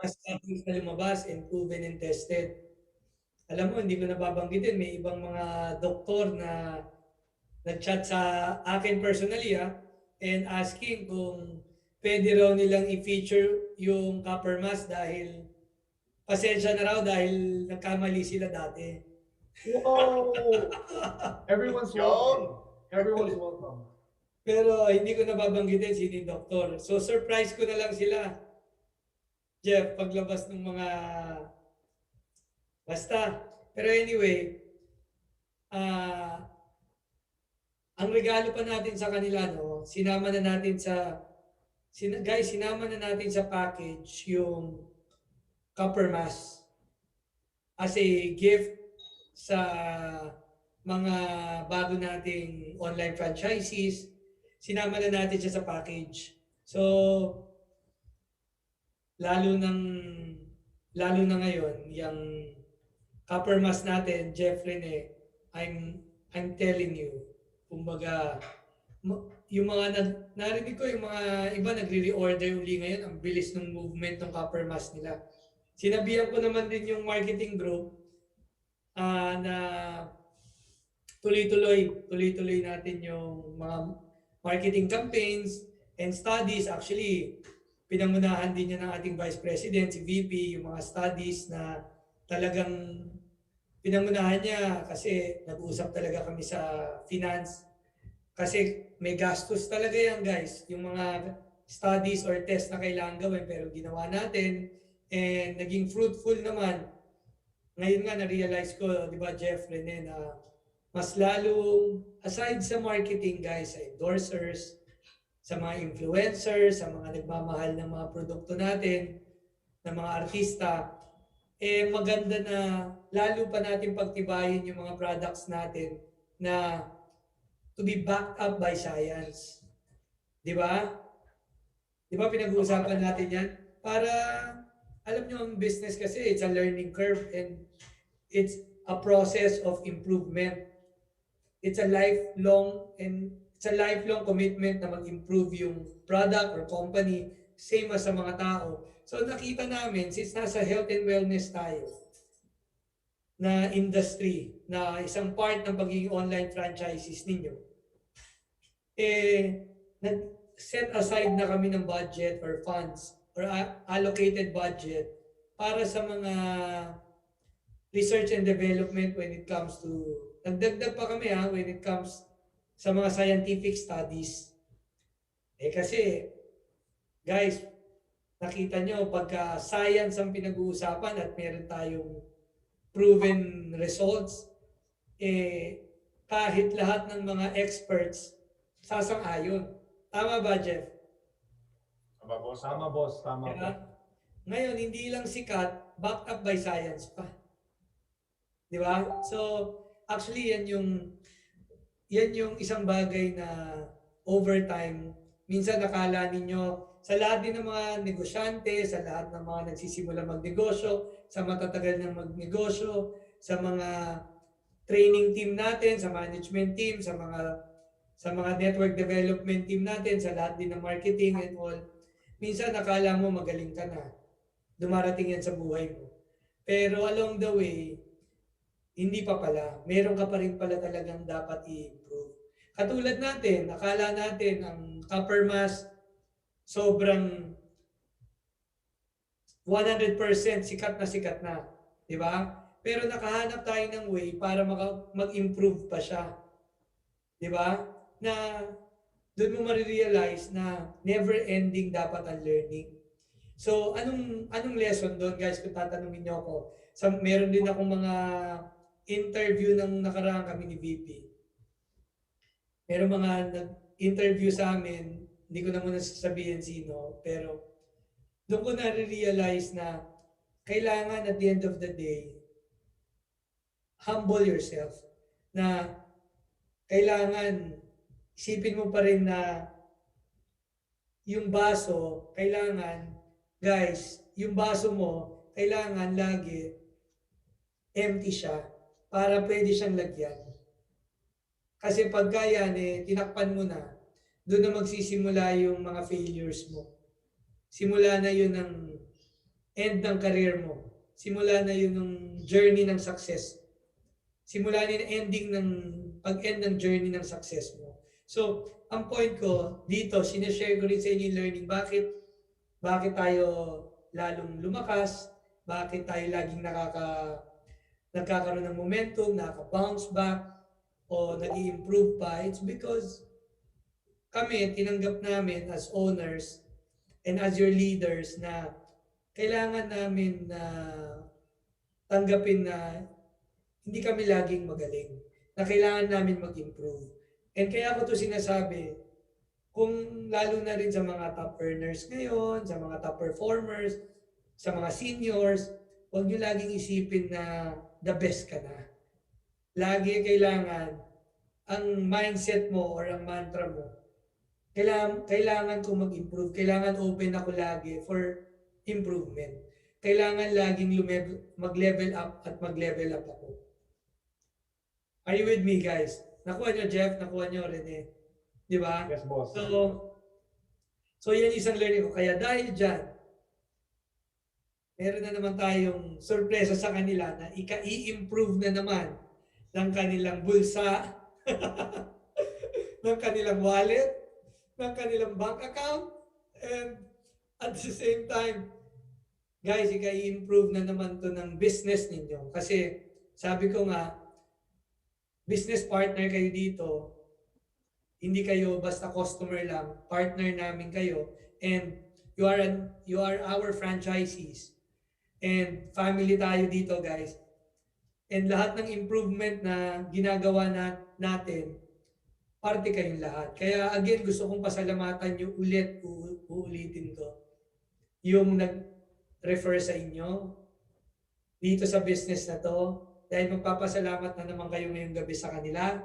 studies na lumabas and proven and tested. Alam mo, hindi ko nababanggitin, may ibang mga doktor na nag-chat sa akin personally and asking kung pwede raw nilang i-feature yung copper mask dahil pasensya na raw dahil nagkamali sila dati. Whoa! Everyone's welcome. Yun. Everyone's welcome. Pero hindi ko nababanggitin sino yung doktor. So surprise ko na lang sila, Jeff, paglabas ng mga basta. Pero anyway, ang regalo pa natin sa kanila, no, sinama na natin sa, guys, sinama na natin sa package yung copper mask as a gift sa mga bago nating online franchisees. Sinama na natin siya sa package. So, lalo na ngayon, yung copper mask natin, Jeff Rene, I'm telling you, kumbaga, yung mga narinig ko, yung mga iba nagre-reorder uli ngayon, ang bilis ng movement ng copper mask nila. Sinabihan ko naman din yung marketing group na tuloy-tuloy natin yung mga marketing campaigns and studies. Actually, pinangunahan din niya ng ating Vice President, si VP, yung mga studies na talagang pinangunahan niya kasi nag-uusap talaga kami sa finance. Kasi may gastos talaga yan, guys. Yung mga studies or test na kailangan gawin pero ginawa natin and naging fruitful naman. Ngayon nga na-realize ko, di ba Jeff, Rene, na mas lalong aside sa marketing, guys, sa endorsers, sa mga influencers, sa mga nagmamahal ng mga produkto natin, ng mga artista, maganda na lalo pa natin pagtibayin yung mga products natin na to be backed up by science. Di ba? Di ba pinag-uusapan natin yan? Para, alam nyo, ang business kasi, it's a learning curve and it's a process of improvement. It's a lifelong commitment na mag-improve yung product or company, same as sa mga tao. So nakita namin, since nasa health and wellness tayo, na industry, na isang part ng pagiging online franchises ninyo, nag-set aside na kami ng budget or funds or allocated budget para sa mga research and development when it comes to, nagdagdag pa kami when it comes sa mga scientific studies. Kasi, guys, nakita nyo, pagka science ang pinag-uusapan at meron tayong proven results, kahit lahat ng mga experts sasang-ayon. Tama ba, Jeff? Tama, boss. Tama, boss. Tama po. Ngayon, hindi lang sikat, backed up by science pa. Di ba? So, actually, yan yung isang bagay na over time, minsan nakala ninyo, sa lahat din ng mga negosyante, sa lahat ng mga nagsisimula magnegosyo, sa matatagal ng magnegosyo, sa mga training team natin, sa management team, sa mga network development team natin, sa lahat din ng marketing and all, minsan nakala mo magaling ka na. Dumarating yan sa buhay mo. Pero along the way, hindi pa pala. Meron ka pa rin pala talagang dapat i-improve. Katulad natin, akala natin ang copper mask sobrang 100% sikat na. Di ba? Pero nakahanap tayo ng way para mag-improve pa siya. Di ba? Na doon mo marirealize na never-ending dapat ang learning. So, anong lesson doon, guys, kung tatanungin niyo ako? Meron din akong mga interview ng nakaraan kami ni VP. Meron mga nag-interview sa amin, hindi ko na muna sasabihin sino, pero doon ko na-realize na kailangan at the end of the day, humble yourself. Na kailangan isipin mo pa rin na yung baso, kailangan, guys, yung baso mo, kailangan lagi empty siya para pwede siyang lagyan. Kasi pagka yan, tinakpan mo na, doon na magsisimula yung mga failures mo. Simula na yun ng end ng career mo. Simula na yun ng journey ng success. Simula na yung ending ng pag-end ng journey ng success mo. So, ang point ko dito, sinishare ko rin sa inyo yung learning. Bakit tayo lalong lumakas? Bakit tayo laging nagkakaroon ng momentum, nakaka-bounce back, o nag-i-improve pa? It's because kami, tinanggap namin as owners and as your leaders na kailangan namin na tanggapin na hindi kami laging magaling, na kailangan namin mag-improve. And kaya ko to sinasabi, kung lalo na rin sa mga top earners ngayon, sa mga top performers, sa mga seniors, huwag nyo laging isipin na the best ka na. Lagi kailangan, ang mindset mo or ang mantra mo, kailangan ko mag-improve, kailangan open ako lagi for improvement. Kailangan laging mag-level up at mag-level up ako. Are you with me, guys? Nakuha nyo, Jeff? Nakuha nyo, Rene? Di ba? Yes, boss. So yan isang learning ko. Kaya dahil dyan, meron na naman tayong sorpresa sa kanila na i-improve na naman ng kanilang bulsa, ng kanilang wallet, ng kanilang bank account, and at the same time, guys, i-improve na naman to ng business ninyo. Kasi sabi ko nga, business partner kayo dito, hindi kayo basta customer lang, partner namin kayo, and you are our franchisees. And family tayo dito, guys. And lahat ng improvement na ginagawa natin, parte kayong lahat. Kaya again, gusto kong pasalamatan nyo ulit, uulitin ko, yung nag-refer sa inyo dito sa business na to. Dahil magpapasalamat na naman kayo ngayong gabi sa kanila.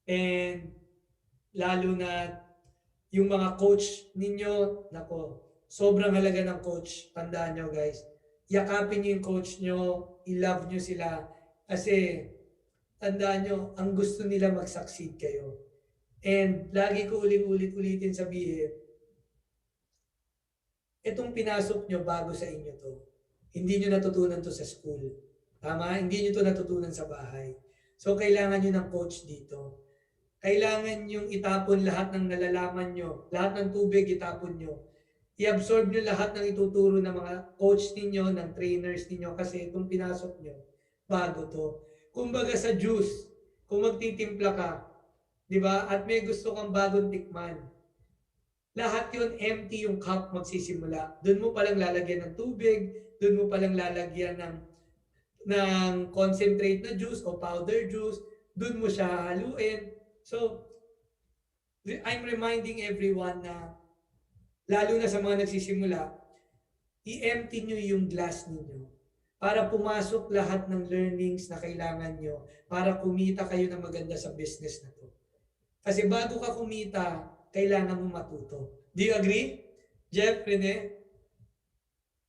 And lalo na yung mga coach ninyo, nako, sobrang halaga ng coach. Tandaan nyo, guys. Yakapin nyo yung coach nyo, i-love nyo sila. Kasi tandaan nyo, ang gusto nila mag-succeed kayo. And lagi ko ulit-ulitin sabihin, itong pinasok nyo bago sa inyo to. Hindi nyo natutunan to sa school. Tama? Hindi nyo to natutunan sa bahay. So, kailangan nyo ng coach dito. Kailangan nyo itapon lahat ng nalalaman nyo. Lahat ng tubig itapon nyo. I-absorb nyo lahat ng ituturo ng mga coach ninyo, ng trainers ninyo. Kasi itong pinasok nyo, bago to. Kumbaga sa juice, kung magtitimpla ka, di ba? At may gusto kang bagong tikman. Lahat yun empty yung cup magsisimula. Doon mo palang lalagyan ng tubig, doon mo palang lalagyan ng concentrate na juice o powder juice, doon mo siya haluin. So, I'm reminding everyone na, lalo na sa mga nagsisimula, i-empty nyo yung glass ninyo para pumasok lahat ng learnings na kailangan nyo para kumita kayo ng maganda sa business na to. Kasi bago ka kumita, kailangan mo matuto. Do you agree? Jeff, Rene?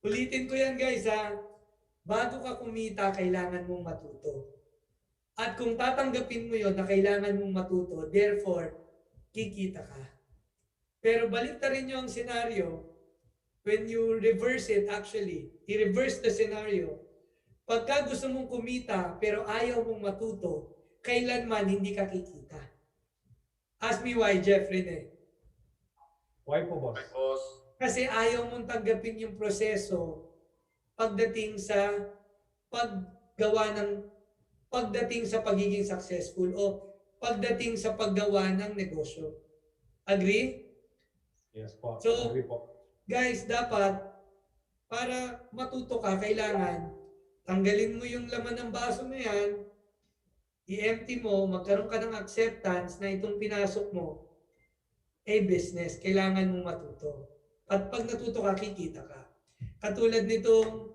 Ulitin ko yan, guys, ha? Bago ka kumita, kailangan mong matuto. At kung tatanggapin mo yon na kailangan mong matuto, therefore, kikita ka. Pero balik na rin yung scenario, when you reverse it, actually, i-reverse the scenario. Pagka gusto mong kumita, pero ayaw mong matuto, kailanman hindi ka kikita. Ask me why, Jeff, Rene. Why po, boss? Right, boss. Kasi ayaw mong tanggapin yung proseso pagdating sa pagdating sa pagiging successful o pagdating sa paggawa ng negosyo. Agree? Yes po. So, Agree po. guys, dapat para matuto ka, kailangan tanggalin mo yung laman ng baso na yan, i-empty mo, magkaroon ka ng acceptance na itong pinasok mo, business, kailangan mong matuto. At pag natuto ka, kikita ka. Katulad nitong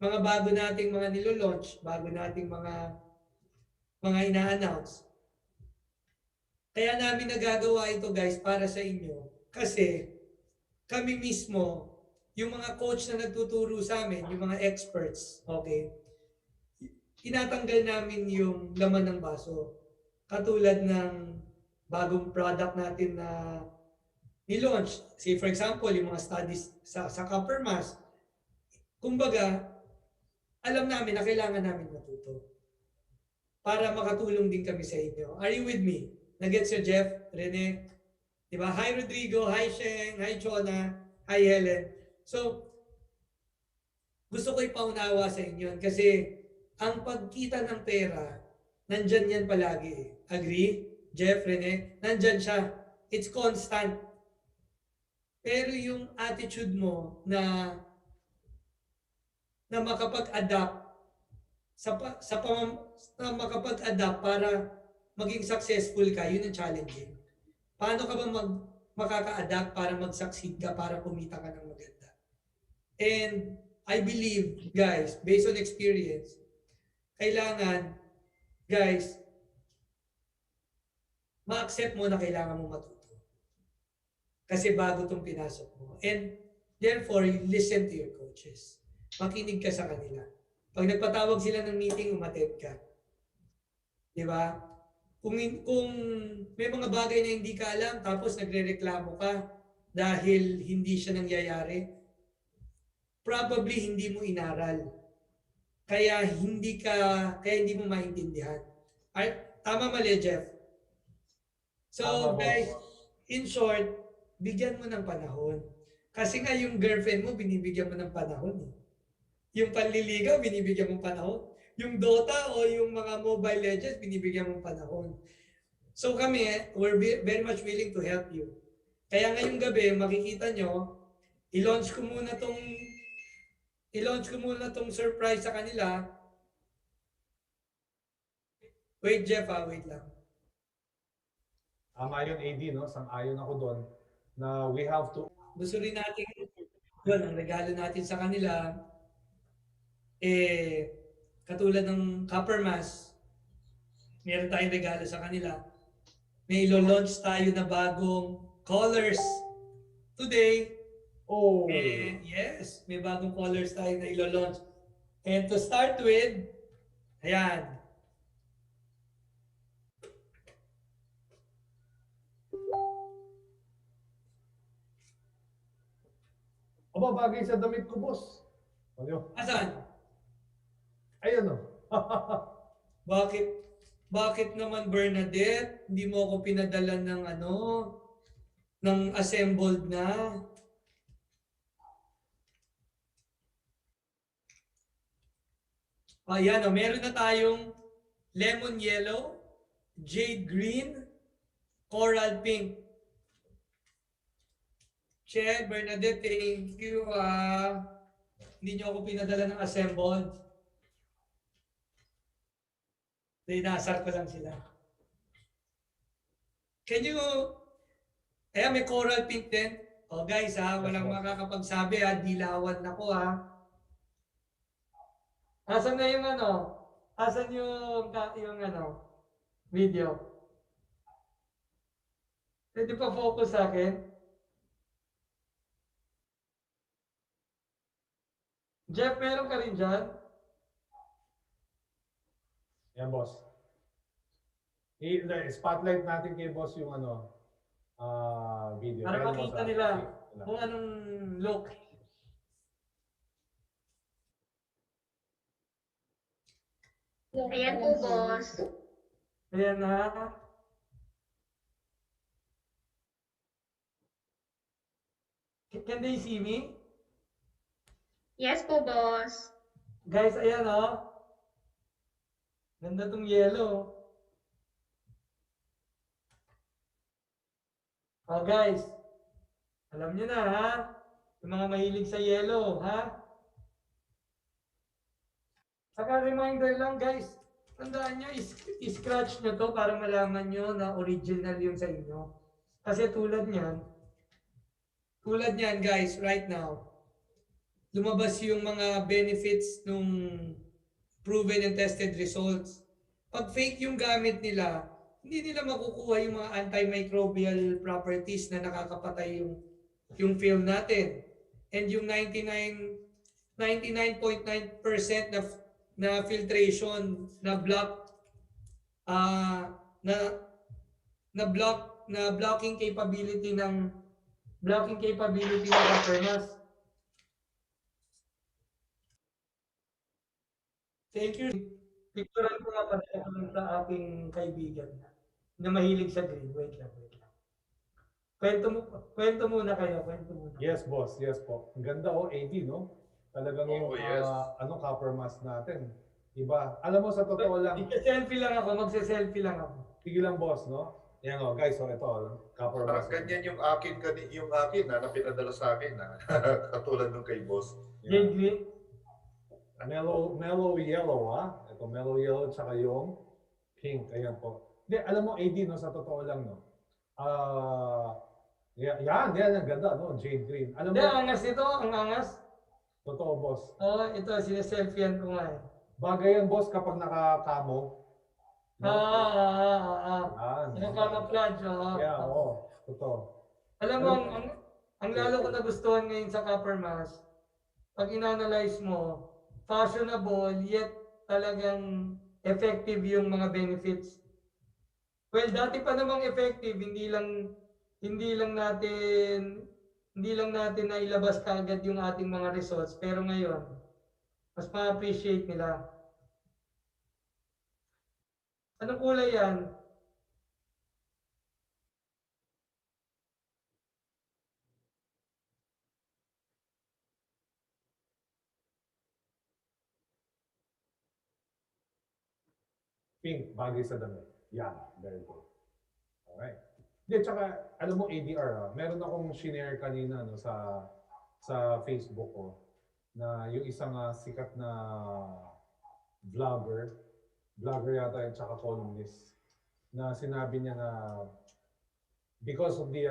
mga bago nating mga nilo-launch, bago nating mga ina-announce. Kaya namin nagagawa ito, guys, para sa inyo. Kasi kami mismo, yung mga coach na nagtuturo sa amin, yung mga experts, okay, tinatanggal namin yung laman ng baso. Katulad ng bagong product natin na ni-launch. Say for example, yung mga studies sa Copper Mass, kumbaga, alam namin na kailangan namin matuto para makatulong din kami sa inyo. Are you with me? Nagets nyo, Jeff, Rene? Diba? Hi, Rodrigo. Hi, Sheng. Hi, Chona. Hi, Helen. So, gusto ko ipaunawa sa inyo kasi ang pagkita ng pera, nandyan yan palagi. Agree? Jeff, Rene? Nandyan siya. It's constant. Pero yung attitude mo na makapag-adapt na makapag-adapt para maging successful ka, yun ang challenging. Paano ka ba makaka-adapt para mag-succeed ka, para kumita ka ng maganda? And I believe, guys, based on experience, kailangan, guys, ma-accept mo na kailangan mo matuto. Kasi bago itong pinasok mo. And therefore, listen to your coaches. Makinig ka sa kanila. Pag nagpatawag sila ng meeting, umattend ka. Di ba? Kung may mga bagay na hindi ka alam, tapos nagre-reklamo ka dahil hindi siya nangyayari, probably hindi mo inaral. Kaya hindi mo maintindihan. Tama mali, Jeff? So, guys, in short, bigyan mo ng panahon. Kasi nga yung girlfriend mo, binibigyan mo ng panahon. Yung panliligaw, binibigyan mo panahon. Yung Dota o yung mga Mobile Legends, binibigyan mo panahon. So kami, we're very much willing to help you. Kaya ngayong gabi, makikita nyo, i-launch ko muna tong surprise sa kanila. Wait, Jeff, wait lang. Tama yun, AD, no? Sang-ayon ako doon na we have to... Gusto rin natin, yun, ang regalo natin sa kanila, katulad ng Copper Mass, meron tayong regalo sa kanila. May ilo-launch tayo na bagong colors today. Oh! Yes, may bagong colors tayo na ilo-launch. And to start with, ayan. Aba, bagay sa damit ko, boss. Ano? Asan? Ayan, no? Bakit naman, Bernadette? Hindi mo ako pinadala ng ng assembled na. Ayan, meron na tayong lemon yellow, jade green, coral pink. Che, Bernadette, thank you. Hindi nyo ako pinadala ng assembled. Dinasar ko lang sila. Can you... may coral pink din. Guys, walang makakapagsabi, dilawan na ko, Asan na yung Asan yung video? Pwede pa focus sa akin? Jeff, meron ka rin dyan? Yan, boss. Spotlight natin kay boss yung video. Para makita nila kung anong look. Ayan po, boss. Ayan na. Can they see me? Yes po, boss. Guys, ayan Ganda tong yellow. Guys. Alam nyo na, Yung mga mahilig sa yellow, Saka reminder lang, guys. Tandaan nyo, i-scratch nyo to para malaman nyo na original yung sa inyo. Kasi tulad niyan, guys, right now, lumabas yung mga benefits nung proven and tested results. Pag fake yung gamit nila, hindi nila makukuha yung mga antimicrobial properties na nakakapatay yung film natin. And yung 99.9% na filtration na blocking capability ng Copper Mass. Thank you. Picturean ko nga pala ako sa aking kaibigan na mahilig sa green. Wait lang. Kwento muna kayo, kwento muna. Yes, boss. Yes po. Ang ganda AD, no? Talagang yung Oo, yes. copper mask natin. Iba. Alam mo, sa totoo lang, Magse-selfie lang ako. sige lang, boss, no? Yan guys, ito, copper Parang mask. ganyan yung akin na pinadala sa akin na katulad nung kay boss. Jade green. Mellow yellow, Ito, mellow yellow, tsaka yung pink. Ayan po. Hindi, alam mo, AD, no, sa totoo lang, no? Yan, ang ganda, no? Jade green. Alam Hindi, mo, ang angas nito, ang angas. totoo, boss. Ito, sineselfiean ko nga eh. Bagay yan, boss, kapag nakakamo. No? Yan. Yung camouflage, Yeah, totoo. Alam mo, ang lalo ko nagustuhan ngayon sa copper mask, pag inanalyze mo, fashionable, yet talagang effective yung mga benefits. Well, dati pa namang effective, hindi lang natin nailabas kaagad yung ating mga results, pero ngayon, mas ma-appreciate nila. Anong kulay yan? Pink, bagay sa damit. Yan, very good. Alright. Hindi, tsaka, alam mo, ADR, meron akong shinare kanina no, sa Facebook ko, na yung isang sikat na vlogger yata yun, tsaka columnist, na sinabi niya na because of the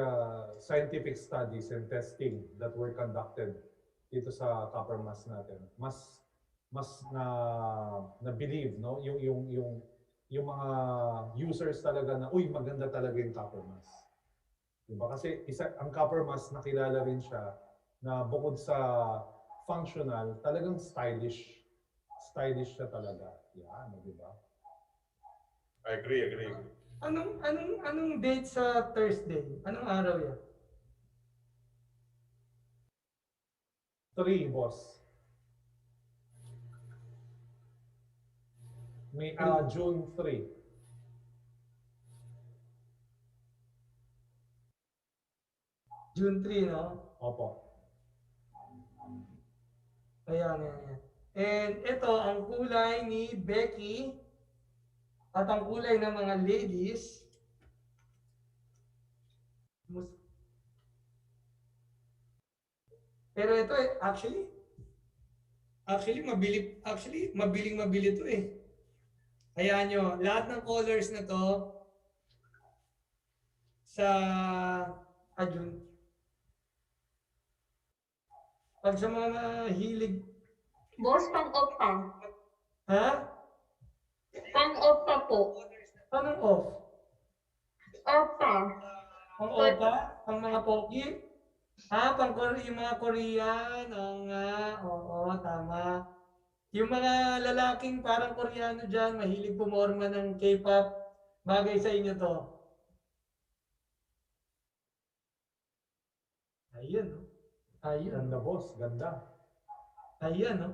scientific studies and testing that were conducted dito sa copper mask natin, mas na believe no yung mga users talaga na uy maganda talaga yung copper mask. Diba? Kasi ang copper mask nakilala rin siya na bukod sa functional, talagang stylish siya talaga. Yan, di ba? I agree. Anong date sa Thursday? Anong araw yan? 3, boss. May June 3. June 3, no? Opo. Ayan. And ito, ang kulay ni Becky at ang kulay ng mga ladies. Pero ito actually mabiling to eh. Hayaan nyo, lahat ng colors na to sa June. Pag sa mga hilig. Boss, pang-off pa. Ha? Pang-off pa po. Anong off? Off pa. Pang off pa? Pang mga pogi? Pang yung mga Korean. Oo, tama. Yung mga lalaking parang Koreano dyan, mahilig pumorma ng K-pop, bagay sa inyo to. Ayun, no? Ganda, boss. Ganda. Ayan, no?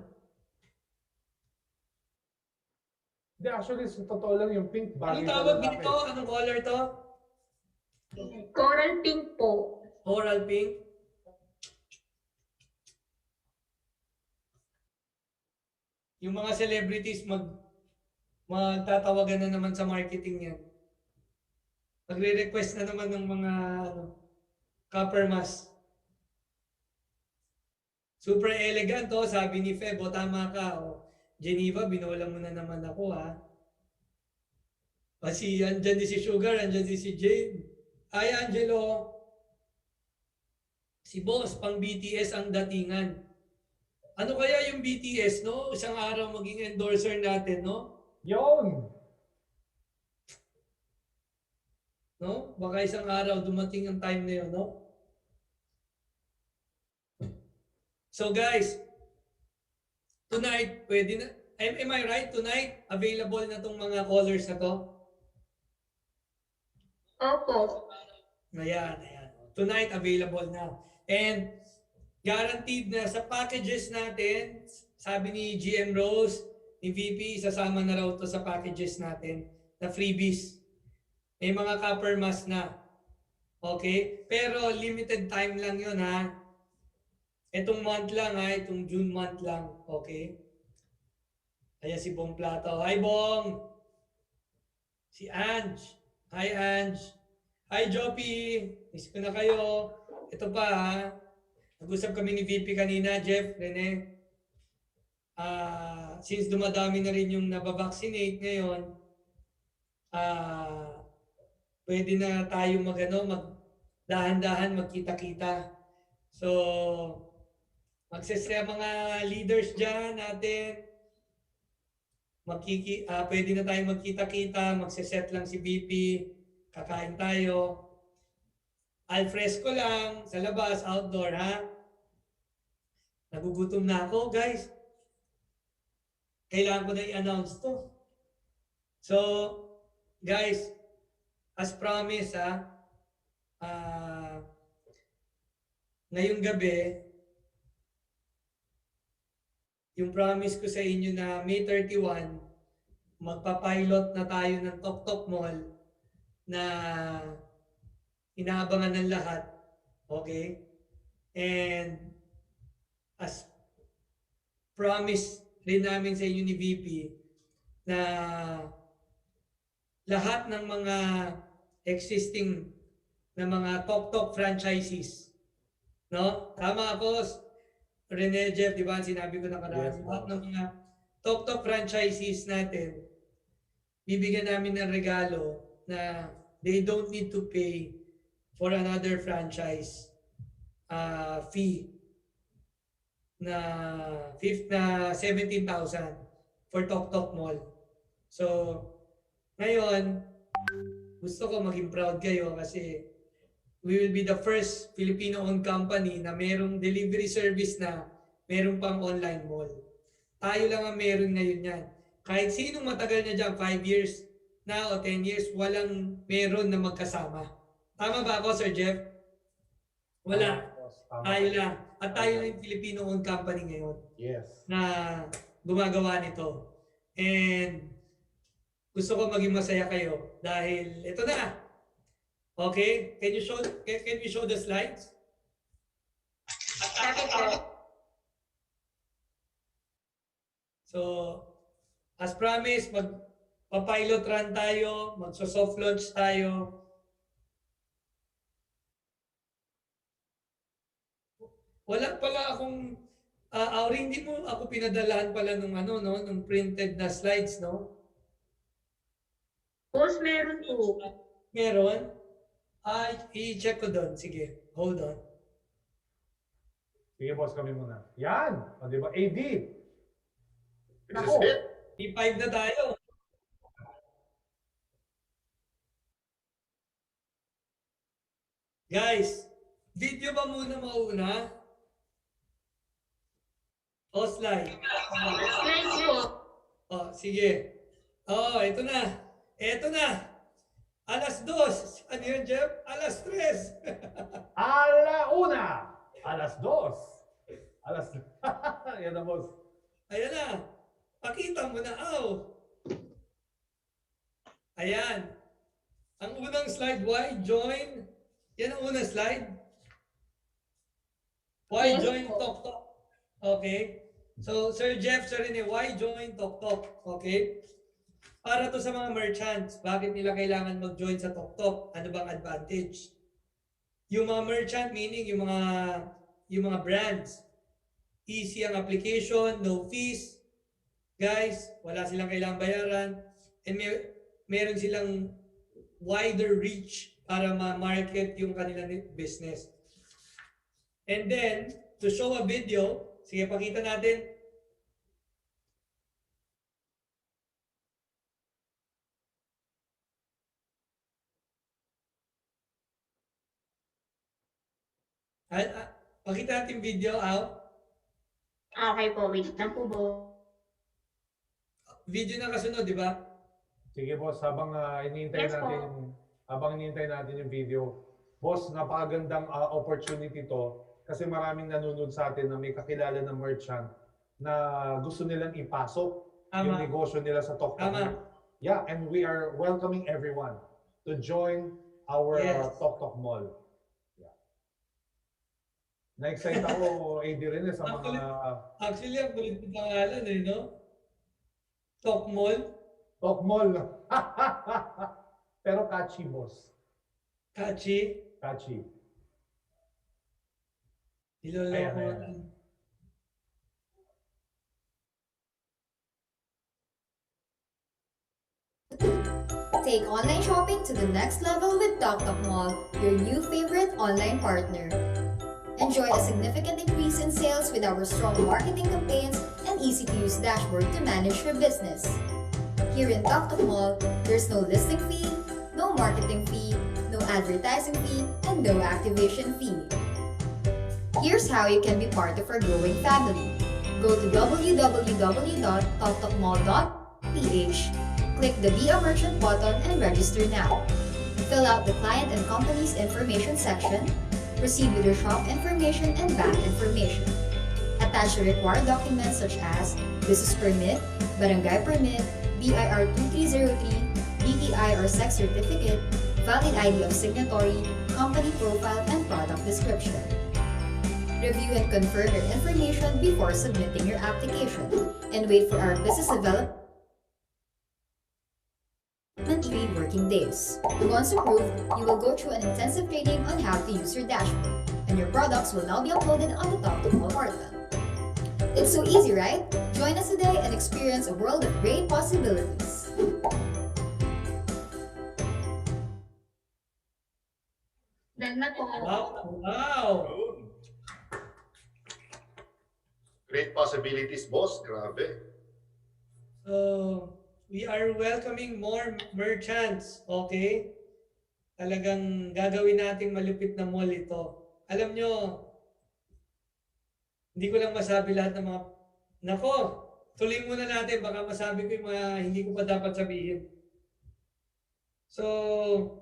Hindi, actually, sa totoo lang yung pink bagay Anong tawag dito? Anong color to? Coral pink po. Coral pink? Yung mga celebrities magtatawagan na naman sa marketing yan. Magre-request na naman ng mga copper mask. Super elegant sabi ni Feb, tama ka. Geneva, binola mo na naman ako Kasi andyan din si Sugar, andyan din si Jade. Ay, Angelo. Si Boss, pang BTS ang datingan. Ano kaya yung BTS, no? Isang araw maging endorser natin, no? Yun! No? Baka isang araw dumating ang time na yun, no? So guys, tonight, pwede na, am I right? Tonight, available na tong mga colors na to? Opo. Ayan. Tonight, available na. And guaranteed na sa packages natin, sabi ni GM Rose, ni VP, isasama na raw to sa packages natin na freebies. May mga copper mask na. Okay? Pero limited time lang yun ha. Itong month lang ha, itong June month lang. Okay? Ayan si Bong Plato. Hi Bong! Si Ange. Hi Ange. Hi Joppy. Miss ko na kayo. Ito pa ha. Nag-usap kami ni VP kanina, Jeff, Rene. Since dumadami na rin yung nabavaccinate ngayon, pwede na tayo dahan-dahan magkita-kita. So, mga leaders dyan natin, pwede na tayo magkita-kita, magseset lang si BP, kakain tayo. Alfresco lang, sa labas, outdoor ha. Nagugutom na ako, guys. Kailangan ko na i-announce to. So, guys, as promised ngayong gabi, yung promise ko sa inyo na May 31, magpa-pilot na tayo ng Tok Tok Mall na inaabangan ng lahat. Okay? And as promise rin namin sa inyo ni VP na lahat ng mga existing na mga Tok Tok franchises, no? Tama ako, Rene, Jeff, di ba? Sinabi ko na karami. Yes, lahat ng mga Tok Tok franchises natin, bibigyan namin ng regalo na they don't need to pay for another franchise fee na 17,000 for Tok Tok Mall. So, ngayon, gusto ko maging proud kayo kasi we will be the first Filipino-owned company na merong delivery service na merong pang online mall. Tayo lang ang meron ngayon yan. Kahit sinong matagal na dyan, 5 years na o 10 years, walang meron na magkasama. Tama ba ako, Sir Jeff? Wala. Tama. Tayo lang. At tayo lang yung Filipino-owned company ngayon Yes. na gumagawa nito. And gusto ko maging masaya kayo dahil ito na. Okay? Can we show the slides? Sabi ko, So, as promised, magpa-pilot run tayo, magso-soft launch tayo. Wala pala akong Auring, hindi mo ako pinadalahan pala nung printed na slides, no? boss, meron po. Meron? I-check ko doon. Sige, hold on. Sige boss, kami muna. Yan! O, di ba? AD! This is it. P5 na tayo. Guys, video ba muna mauna? O slide? Slides po. Sige. Ito na. Ito na. Alas 2. Ano yun, Jeff? Alas 3. Alauna! Alas 2! Alas... Yan na boss. Ayan na. Pakita mo na, Ayan. Ang unang slide, why join? Yan ang unang slide. Why Yes, join po. TokTok? Okay. So, Sir Jeff, Sir Rene, why join TokTok? Okay. Para to sa mga merchants, bakit nila kailangan mag-join sa TokTok? Ano bang advantage? Yung mga merchant, meaning yung mga brands, easy ang application, no fees. Guys, wala silang kailangang bayaran. And meron silang wider reach para ma-market yung kanilang business. And then, to show a video, sige, pakita natin. Pakita natin video, Okay po, wait lang po, boss. Video na kasunod, di ba? Sige boss, habang Yes, po. hinihintay natin yung video. Boss, napakagandang opportunity to kasi maraming nanonood sa atin na may kakilala na merchant na gusto nilang ipasok yung Tama. negosyo nila sa TokTok. Tama. Yeah, and we are welcoming everyone to join our Yes. TokTok Mall. Yeah. Na-excite ako, AD rin sa mga... Actually, ang kulit ng pangalan no? Talk Mall. TokTok Mall. Pero catchy, boss. Catchy. Catchy. Niloloko Ayan, ayan. natin. Take online shopping to the next level with TokTok Mall, your new favorite online partner. Enjoy a significant increase in sales with our strong marketing campaigns and easy-to-use dashboard to manage your business. Here in TokTok Mall, there's no listing fee, no marketing fee, no advertising fee, and no activation fee. Here's how you can be part of our growing family. Go to www.toktokmall.ph, click the Be a Merchant button and register now. Fill out the client and company's information section, proceed with your shop information and bank information. Attach the required documents such as business permit, barangay permit, BIR 2303, DTI or SEC certificate, valid ID of signatory, company profile, and product description. Review and confirm your information before submitting your application, and wait for our business development 3 working days. Once approved, you will go through an intensive training on how to use your dashboard, and your products will now be uploaded on the TokTok Mall portal. It's so easy, right? Join us today and experience a world of great possibilities. Done na po. Wow. Great possibilities, boss. Grabe. So, we are welcoming more merchants, okay? Talagang gagawin nating malupit na mall ito. Alam nyo, hindi ko lang masabi lahat ng mga... Nako, tuloy muna natin. Baka masabi ko yung mga hindi ko pa dapat sabihin. So,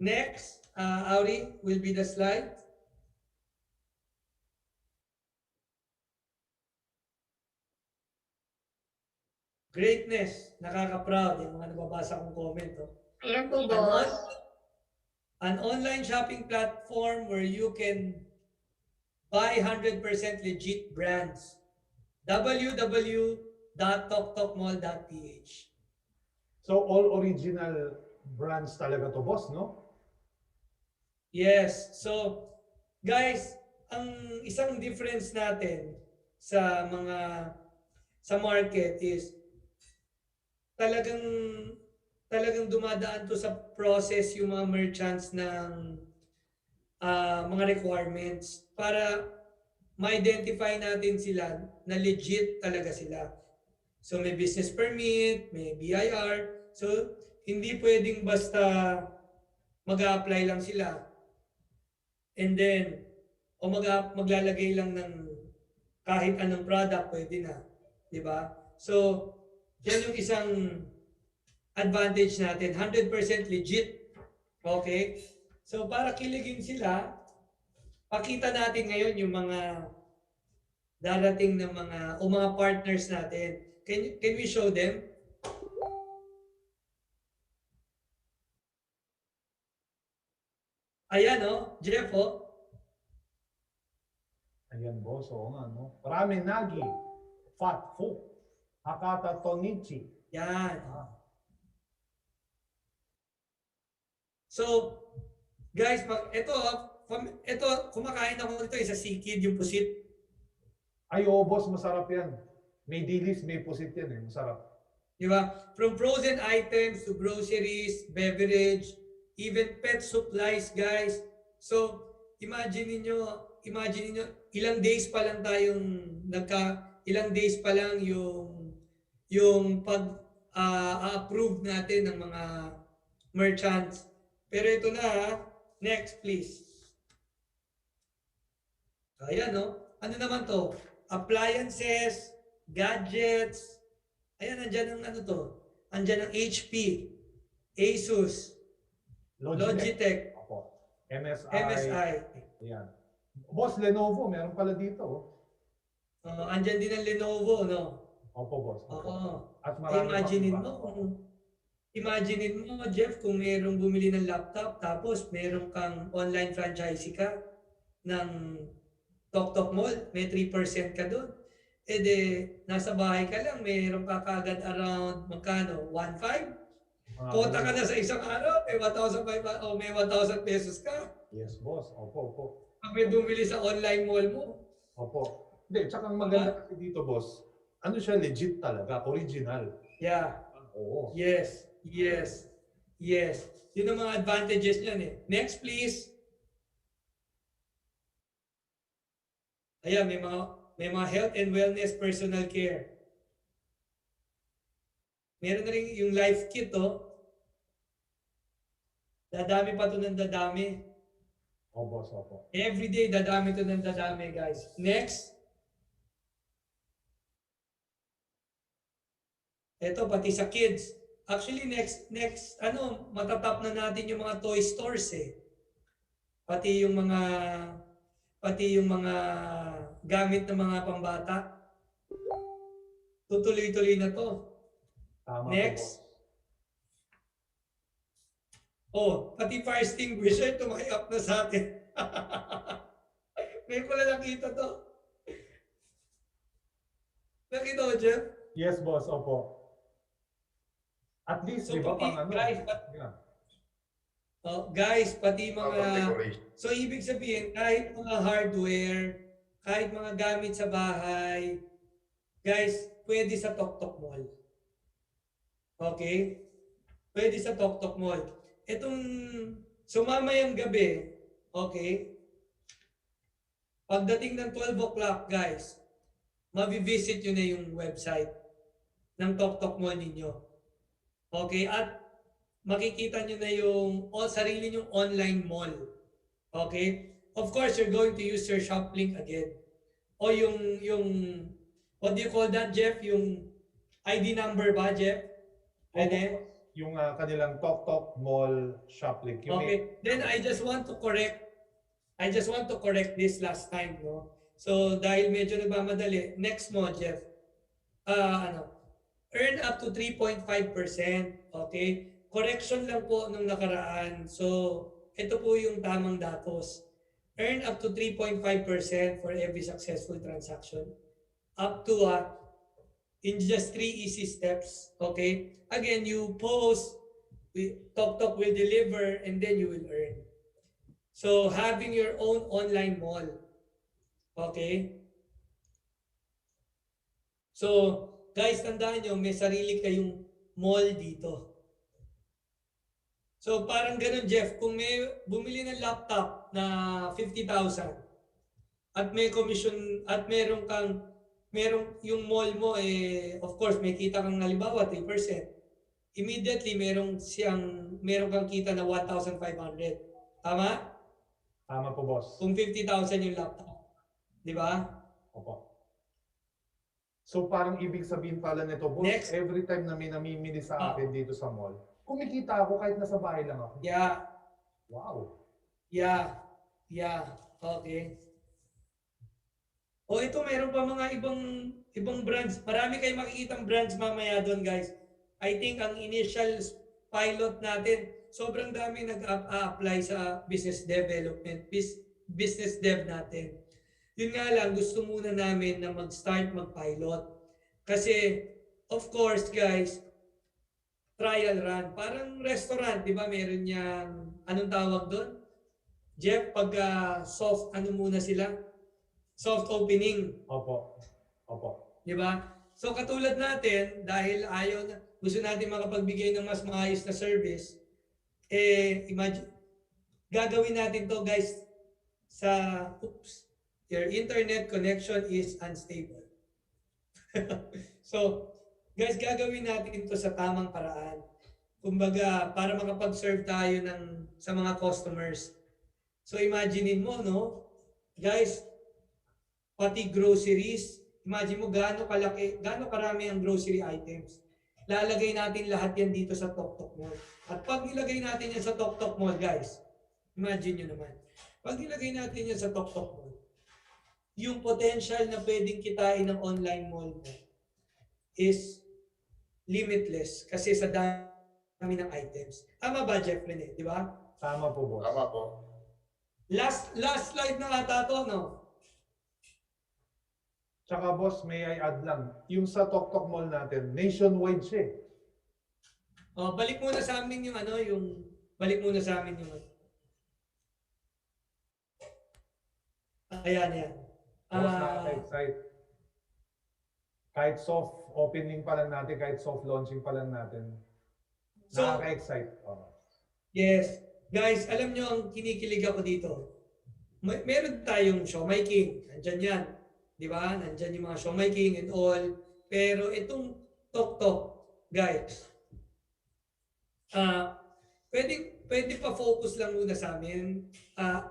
next, Auri will be the slide. Greatness, nakaka-proud yung mga nababasa kong comment. Oh. Ayan po, boss. An online shopping platform where you can buy 100% legit brands. www.toktokmall.ph. So, all original brands talaga to, boss, no? Yes. So, guys, ang isang difference natin sa market is talagang dumadaan to sa process yung mga merchants ng mga requirements para ma-identify natin sila na legit talaga sila. So may business permit, may BIR. So hindi pwedeng basta mag-a-apply lang sila. And then maglalagay lang ng kahit anong product, pwede na. 'Di ba? So yan yung isang advantage natin, 100% legit. Okay? So para kiligin sila, pakita natin ngayon yung mga darating na mga partners natin. Can we show them? Ayan Jeff Ayan, boss. Oo nga, no? Ramenagi, Fat Fu, Hakata Tonichi. Yan. So, guys, ito kumakain ako nito sa Sikid, yung pusit. Ay, oo, boss. Masarap yan. May dilis, may pusit yan eh. Masarap. Di ba? From frozen items to groceries, beverage, even pet supplies, guys. So, imagine niyo ilang days pa lang ilang days pa lang yung approve natin ng mga merchants. Pero ito na, next please. Ayan ano naman to? Appliances, gadgets. Ayan, andyan ang andyan ang HP, Asus, Logitech, Opo. MSI. MSI. Ayan. Boss, Lenovo, meron pala dito. Andyan din ang Lenovo, no? Opo, boss. Opo. Oo. At marami Imaginein pang mo iba. Imaginein mo, Jeff, kung merong bumili ng laptop tapos meron kang online franchisee ka ng Tok Mall, may 3% ka doon. E de, nasa bahay ka lang, meron ka kagad around, magkano? 1.5? Kota ka na sa isang araw, may 1,500 o may 1,000 pesos ka. Yes, boss. Opo, opo. Pag may bumili sa online mall mo. Opo. Hindi, tsaka ang maganda kasi dito, boss, ano siya, legit talaga, original. Yeah. Oo. Yes. Yes. Yes. Yun ang mga advantages niyan eh. Next, please. Ayan, may mga health and wellness personal care. Meron na rin yung life kit, oh. Dadami pa to ng dadami. Opo, boss. Opo. Every day, dadami to ng dadami, guys. Next. Ito, pati sa kids. Actually, next, matatap na natin yung mga toy stores eh. Pati yung mga gamit ng mga pambata. Tutuloy-tuloy na to. Tama Next. po, boss. Pati fire extinguisher, tumayap na sa atin. May pala nakita to. Nakita mo, Jeff? Yes, boss. Opo. At least, So, di ba, pati, pang ano? guys, Yeah. guys, pati Mga mga... decoration. So, ibig sabihin, kahit mga hardware, kahit mga gamit sa bahay, guys, pwede sa Tok Mall. Okay? Pwede sa Tok Mall. Itong sumamayang gabi, okay? Pagdating ng 12 o'clock, guys, mabivisit nyo na yung website ng Tok Mall ninyo. Okay? At makikita nyo na yung sarili nyong online mall. Okay? Of course, you're going to use your shop link again. O yung what do you call that, Jeff? Yung ID number ba, Jeff? Pwede? Yung kanilang Tok Mall shop link. Yung Okay. Then I just want to correct this last time, no? So dahil medyo nagmamadali, next mo, Jeff. Earn up to 3.5%, okay? Correction lang po nung nakaraan. So ito po yung tamang datos. Earn up to 3.5% for every successful transaction. Up to in just 3 easy steps, okay? Again, you post, Tok will deliver, and then you will earn. So, having your own online mall, okay? So, guys, tandaan nyo, may sarili kayong mall dito. So, parang ganun, Jeff, kung may bumili ng laptop na 50,000 at may commission, at merong yung mall mo, of course, may kita kang halimbawa 3%. Immediately, meron kang kita na 1,500. Tama? Tama po, boss. Kung 50,000 yung laptop. Di ba? Opo. So parang ibig sabihin pala nito, boss, Next. every time na may namimili sa akin dito sa mall, kumikita ako kahit nasa bahay lang ako. Yeah. Wow. Yeah. Okay. O ito, meron pa mga ibang brands. Marami kayong makikitang brands mamaya doon, guys. I think ang initial pilot natin, sobrang dami nag-apply sa business development, business dev natin. Yun nga lang, gusto muna namin na mag-start mag-pilot. Kasi, of course, guys, trial run. Parang restaurant, di ba? Meron niyang, anong tawag doon? Jeff, pag soft, ano muna sila? Soft opening. Opo. Opo. Di ba? So katulad natin, dahil gusto natin makapagbigay ng mas maayos na service, imagine, gagawin natin to, guys, your internet connection is unstable. So, guys, gagawin natin to sa tamang paraan. Kumbaga, para makapag-serve tayo sa mga customers. So imaginein mo, no? Guys, pati groceries, imagine mo gaano karami ang grocery items. Lalagay natin lahat yan dito sa Tok Mall. At pag nilagay natin yan sa Tok Mall, guys, imagine nyo naman. Pag nilagay natin yan sa Tok Mall, yung potential na pwedeng kitain ng online mall mo is limitless kasi sa dami ng items. Tama ba, Jeff Rene? Di ba? Tama po, boss. Tama po. Last slide na ata to, no? Tsaka boss, may I add lang, yung sa Tok Mall natin, nationwide siya eh. Oh, balik muna sa amin yung balik muna sa amin yung ayan, yan. Boss, nakaka-excite. Kahit soft opening pa lang natin, kahit soft launching pa lang natin, So- nakaka-excite. Yes. Guys, alam nyo ang kinikilig ako dito. Meron tayong Siomai King. Nandyan yan. Di ba? Nandyan yung mga Siomai King and all. Pero itong Tok, guys, pwede pa focus lang muna sa amin.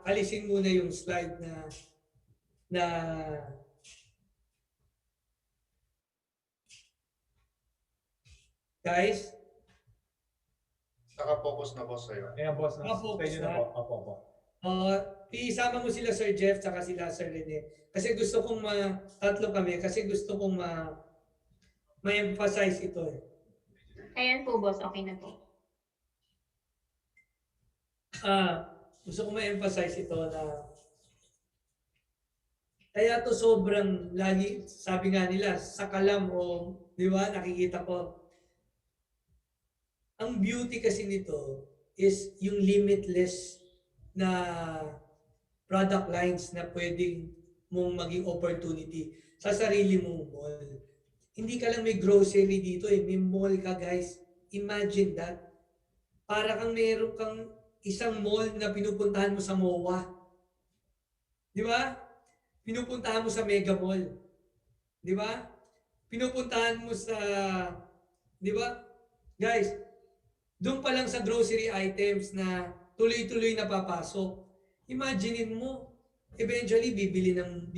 Alisin muna yung slide na guys, Naka-focus na boss sa'yo. Ayan boss, Focus stay nyo na na. po. Apo. isama mo sila Sir Jeff tsaka sila Sir Rene. Kasi gusto kong tatlo kami kasi gusto kong ma-emphasize ito eh. Ayan po, boss. Okay na po. Gusto kong ma-emphasize ito na kaya to sobrang lagi, sabi nga nila, sa kalam o, di ba, nakikita ko. Ang beauty kasi nito is yung limitless na product lines na pwedeng mong maging opportunity sa sarili mong mall. Hindi ka lang may grocery dito eh, may mall ka guys. Imagine that. Para kang meron kang isang mall na pinupuntahan mo sa MOA. Di ba? Pinupuntahan mo sa Mega Mall. Di ba? Pinupuntahan mo sa, di ba? Guys, doon pa lang sa grocery items na tuloy-tuloy na papasok. Imaginein mo, eventually bibili ng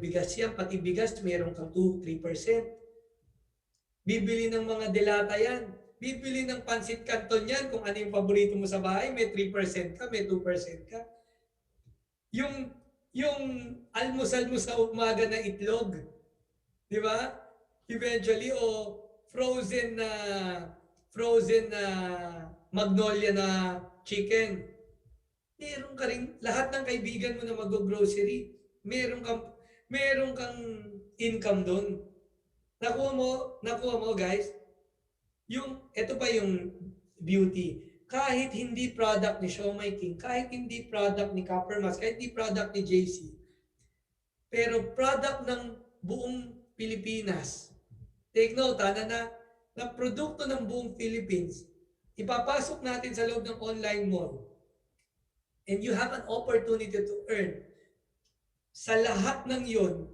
bigas yan, pati bigas meron kang 2-3%. Bibili ng mga delata yan. Bibili ng pansit canton yan kung ano yung paborito mo sa bahay, may 3% ka, may 2% ka. Yung almusal mo sa umaga na itlog, di ba? Eventually, frozen na magnolia na chicken. Meron ka rin, lahat ng kaibigan mo na mag-grocery, meron kang income doon. Nakuha mo guys, ito pa yung beauty. Kahit hindi product ni Siomai King, kahit hindi product ni Copper Mas, kahit hindi product ni JC, pero product ng buong Pilipinas. Take note, na produkto ng buong Philippines, ipapasok natin sa loob ng online mall. And you have an opportunity to earn. Sa lahat ng yun,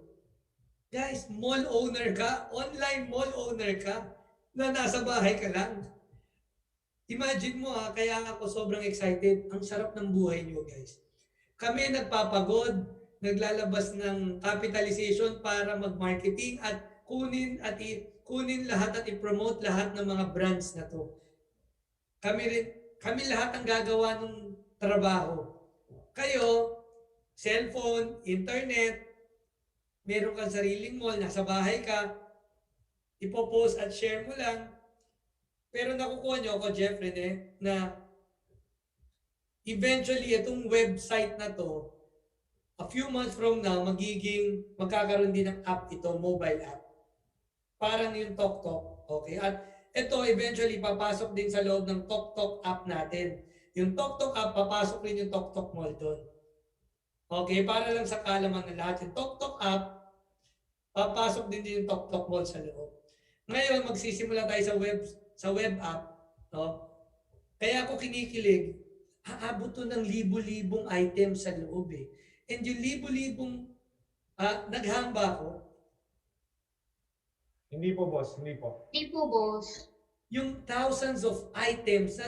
guys, mall owner ka, online mall owner ka, na nasa bahay ka lang. Imagine mo kaya ako sobrang excited. Ang sarap ng buhay niyo guys. Kami nagpapagod, naglalabas ng capitalization para mag-marketing at kunin lahat at i-promote lahat ng mga brands na to. Kami lahat ang gagawa ng trabaho. Kayo, cellphone, internet, meron kang sariling mall, nasa bahay ka, ipopost at share mo lang. Pero nakukuha nyo ako, Jeff Rene, na eventually itong website na to, a few months from now, magkakaroon din ng app ito, mobile app. Parang yung Tok. Okay? At ito eventually papasok din sa loob ng Tok app natin. Yung Tok app, papasok rin yung Tok Mall doon. Okay? Para lang sa kalaman ng lahat. Yung Tok app, papasok din yung Tok Mall sa loob. Ngayon, magsisimula tayo sa web app. No? Kaya ako kinikilig, aabot to ng libo-libong items sa loob eh. And yung libo-libong, naghamba ako, Hindi po boss, hindi po. Hindi po, boss. yung thousands of items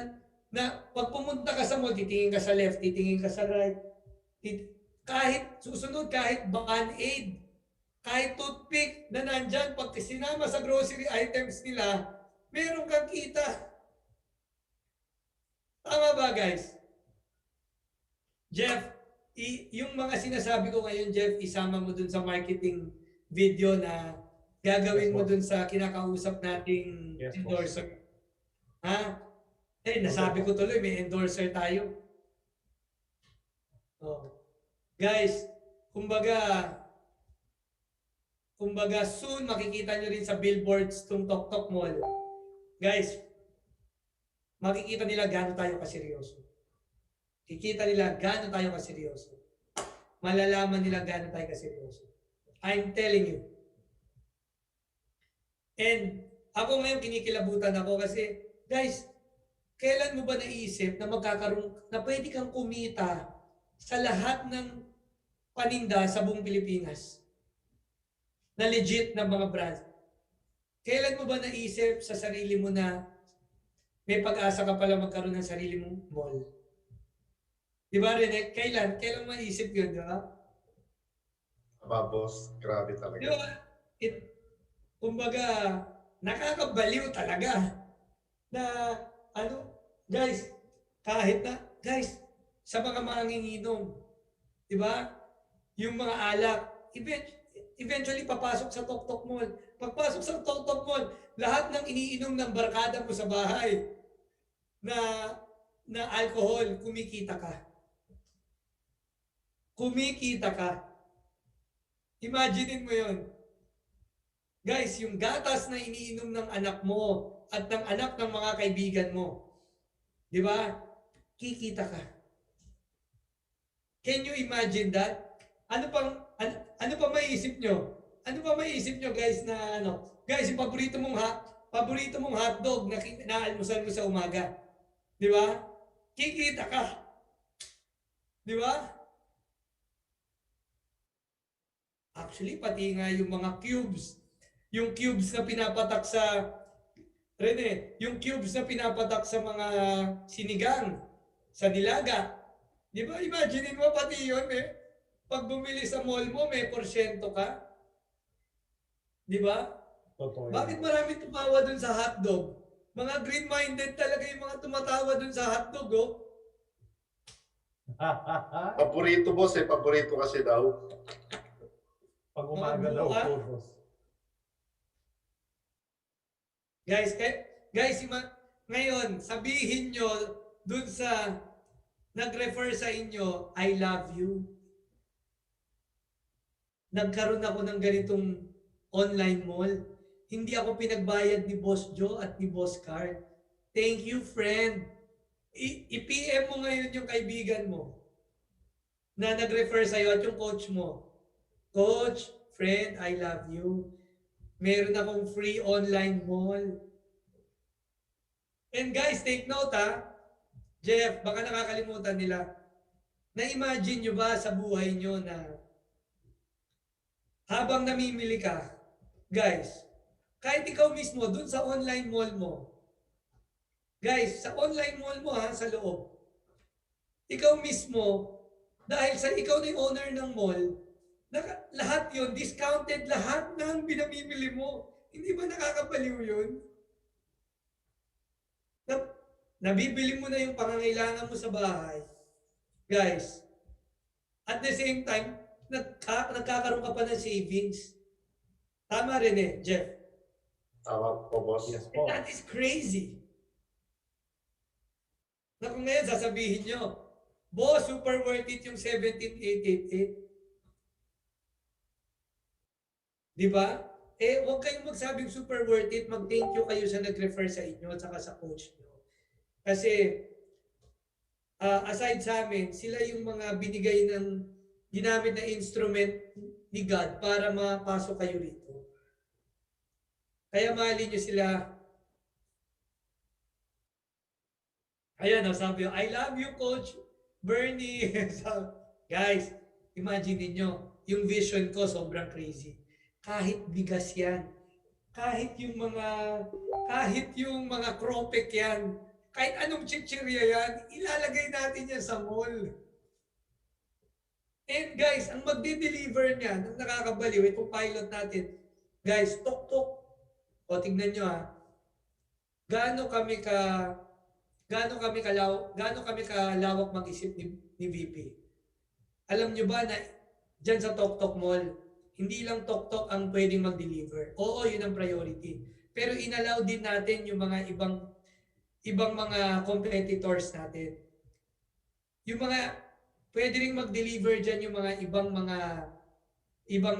na pag pumunta ka sa mall, titingin ka sa left, titingin ka sa right, kahit Band-Aid, kahit toothpick na nandyan, pag sinama sa grocery items nila, meron kang kita. Tama ba guys? Jeff, yung mga sinasabi ko ngayon, Jeff, isama mo dun sa marketing video na gagawin Yes, mo boss. dun sa kinakausap nating Yes, boss. endorser. Ha? Nasabi ko tuloy, may endorser tayo. Oh. Guys, kumbaga soon makikita nyo rin sa billboards tong Tok Tok Mall. Guys, makikita nila gaano tayo kaseryoso. Kikita nila gaano tayo kaseryoso. Malalaman nila gaano tayo kaseryoso. I'm telling you. And ako ngayon kinikilabutan ako kasi, guys, kailan mo ba naisip na magkakaroon, na pwede kang kumita sa lahat ng paninda sa buong Pilipinas? Na legit na mga brands. Kailan mo ba naisip sa sarili mo na may pag-asa ka pala magkaroon ng sarili mong mall? Di ba, Rene? Kailan? Kailan maisip yun, di ba? Boss, grabe Di talaga. ba? Kumbaga, nakakabaliw talaga na guys, guys, sa mga manginginom, di ba? Yung mga alak, eventually papasok sa Tok Tok Mall. Pagpasok sa Tok Tok Mall, lahat ng iniinom ng barkada mo sa bahay na alcohol, kumikita ka. Kumikita ka. Imaginein mo yon. Guys, yung gatas na iniinom ng anak mo at ng anak ng mga kaibigan mo, di ba? Kikita ka. Can you imagine that? Ano pa maiisip nyo? Ano pa maiisip nyo, guys, na Guys, yung paborito mong hotdog na naalmusal mo sa umaga. Di ba? Kikita ka. Di ba? Actually, pati nga yung mga cubes. Yung cubes na pinapatak sa Rene, yung cubes na pinapatak sa mga sinigang, sa nilaga. Di ba? Imagine mo pati yun, eh. Pag bumili sa mall mo, may porsyento ka. Di ba? Totoo yun. Bakit marami tumawa dun sa hotdog? Mga green-minded talaga yung mga tumatawa dun sa hotdog, oh. Paborito, boss, paborito kasi daw. Pag umaga daw buka. po, boss. Guys, ngayon, sabihin nyo dun sa nag-refer sa inyo, I love you. Nagkaroon ako ng ganitong online mall. Hindi ako pinagbayad ni Boss Joe at ni Boss Card. Thank you, friend. I-PM mo ngayon yung kaibigan mo na nag-refer sa'yo at yung coach mo. Coach, friend, I love you. Meron akong free online mall. And guys, take note ha. Jeff, baka nakakalimutan nila. Na-imagine nyo ba sa buhay nyo na habang namimili ka, guys, kahit ikaw mismo, dun sa online mall mo, guys, sa online mall mo ha, sa loob, ikaw mismo, dahil sa ikaw na yung owner ng mall, lahat yon discounted lahat ng pinamimili mo. Hindi ba nakakabaliw yun? Nabibili mo na yung pangangailangan mo sa bahay. Guys, at the same time, nagkakaroon ka pa ng savings. Tama rin eh, Jeff. Tama po, boss. Yes And po. that is crazy. Na kung ngayon sasabihin nyo, boss, super worth it yung 17,888. Di ba? Huwag kayong magsabing super worth it. Mag-thank you kayo sa nag-refer sa inyo at saka sa coach nyo. Kasi, aside sa amin, sila yung mga binigay ng ginamit na instrument ni God para mapasok kayo rito. Kaya mahalin nyo sila. Ayan, sabi nyo, I love you, Coach Bernie. Guys, imagine niyo yung vision ko sobrang crazy. Kahit bigas yan, kahit yung mga kropek yan, kahit anong chichirya yan, ilalagay natin yan sa mall. And guys, ang magde-deliver niyan, ang nakakabaliw, itong pilot natin, guys, tok-tok. O tingnan nyo ha, gaano kami kalawak mag-isip ni VP. alam nyo ba na dyan sa Tok Tok Mall, hindi lang Tok Tok ang pwedeng mag-deliver. Oo, yun ang priority. Pero inallow din natin yung mga ibang mga competitors natin. Yung mga pwede ring mag-deliver dyan yung mga ibang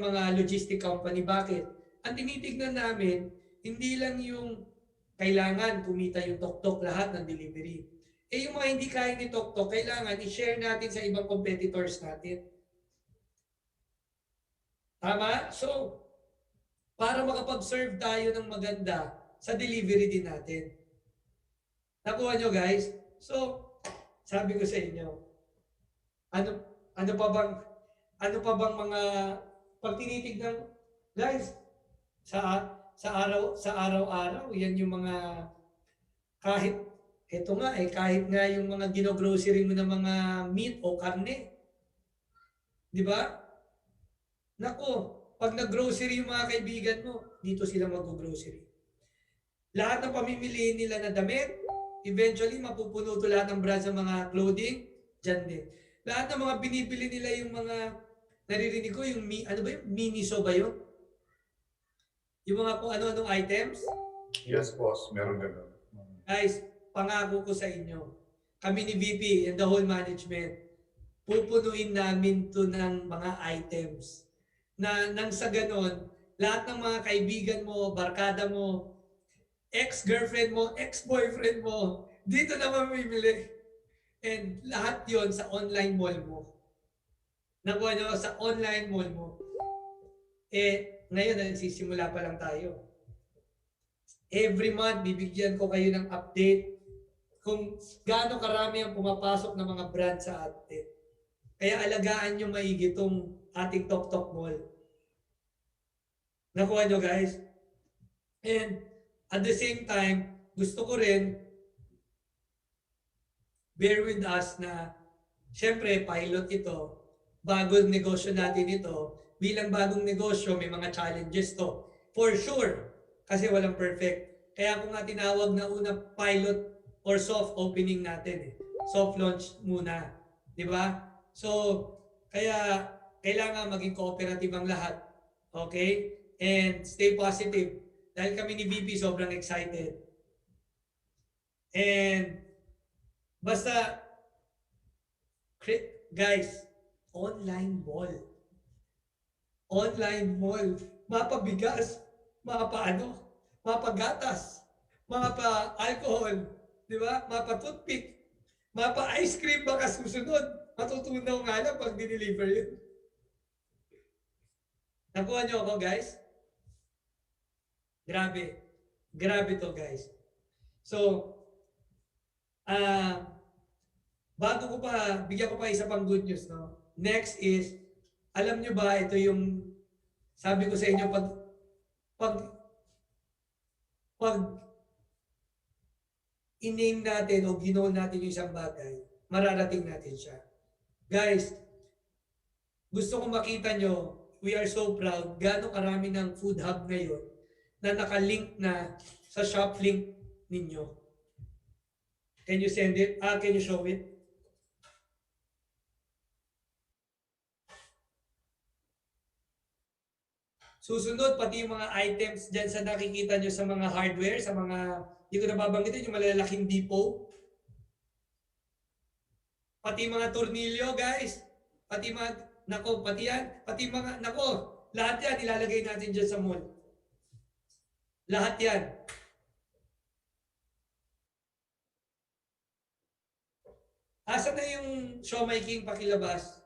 mga logistic company. Bakit? Ang tinitignan namin, hindi lang yung kailangan kumita yung Tok Tok lahat ng delivery. Eh yung mga hindi kaya ni Tok Tok, kailangan i-share natin sa ibang competitors natin. Tama? So, para makapag-serve tayo ng maganda sa delivery din natin. Nakuha nyo guys? So, sabi ko sa inyo, ano pa bang mga pag tinitignan guys sa araw-araw yan yung mga kahit kahit nga yung mga gino-grocery mo ng mga meat o karne. Di ba? Nako, pag nag-grocery yung mga kaibigan mo, dito sila mag-grocery. Lahat ng pamimiliin nila na damit, eventually mapupuno to lahat ng brands ng mga clothing, dyan din. Lahat ng mga binibili nila yung mga, naririnig ko yung, Miniso ba yun? Yung mga kung ano-anong items. Yes, boss. Meron ganun. Guys, pangako ko sa inyo, kami ni VP and the whole management, pupunuin namin to ng mga items na nang sa ganon, lahat ng mga kaibigan mo, barkada mo, ex-girlfriend mo, ex-boyfriend mo, dito na mamimili. And lahat yon sa online mall mo. Nakuha nyo sa online mall mo. Eh, ngayon, nagsisimula pa lang tayo. Every month, bibigyan ko kayo ng update kung gaano karami ang pumapasok ng mga brand sa atin. Kaya alagaan nyo maigi itong ating Tok Tok Mall. Nakuha nyo guys? And at the same time, gusto ko rin bear with us na syempre pilot ito, bagong negosyo natin ito, bilang bagong negosyo may mga challenges to. For sure, kasi walang perfect. Kaya ako nga tinawag na una pilot or soft opening natin eh. Soft launch muna. Di ba? So, kaya kailangan maging cooperative ang lahat. Okay? And stay positive. Dahil kami ni VP sobrang excited. And basta, guys, online mall. Online mall. Mapabigas, mapagatas, mapa-alcohol, di ba? Mapa-toothpick, mapa-ice cream baka susunod. Matutunaw nga lang pag dineliver yun. Nakuha nyo ako, guys? Grabe. Grabe to, guys. So, bago ko pa, bigyan ko pa isa pang good news, no? Next is, alam nyo ba, ito yung, sabi ko sa inyo, pag in-name natin o ginoon natin yung isang bagay, mararating natin siya. Guys, gusto ko makita nyo, we are so proud, gaano karami ng food hub ngayon na nakalink na sa shop link ninyo. Can you send it? Can you show it? Susunod, pati yung mga items dyan sa nakikita nyo sa mga hardware, sa mga, hindi ko nababanggitin, yung malalaking depot. Pati mga tornilyo, guys. Pati mga, pati yan. Pati mga, lahat yan ilalagay natin dyan sa mall. Lahat yan. Asa na yung Siomai King pakilabas?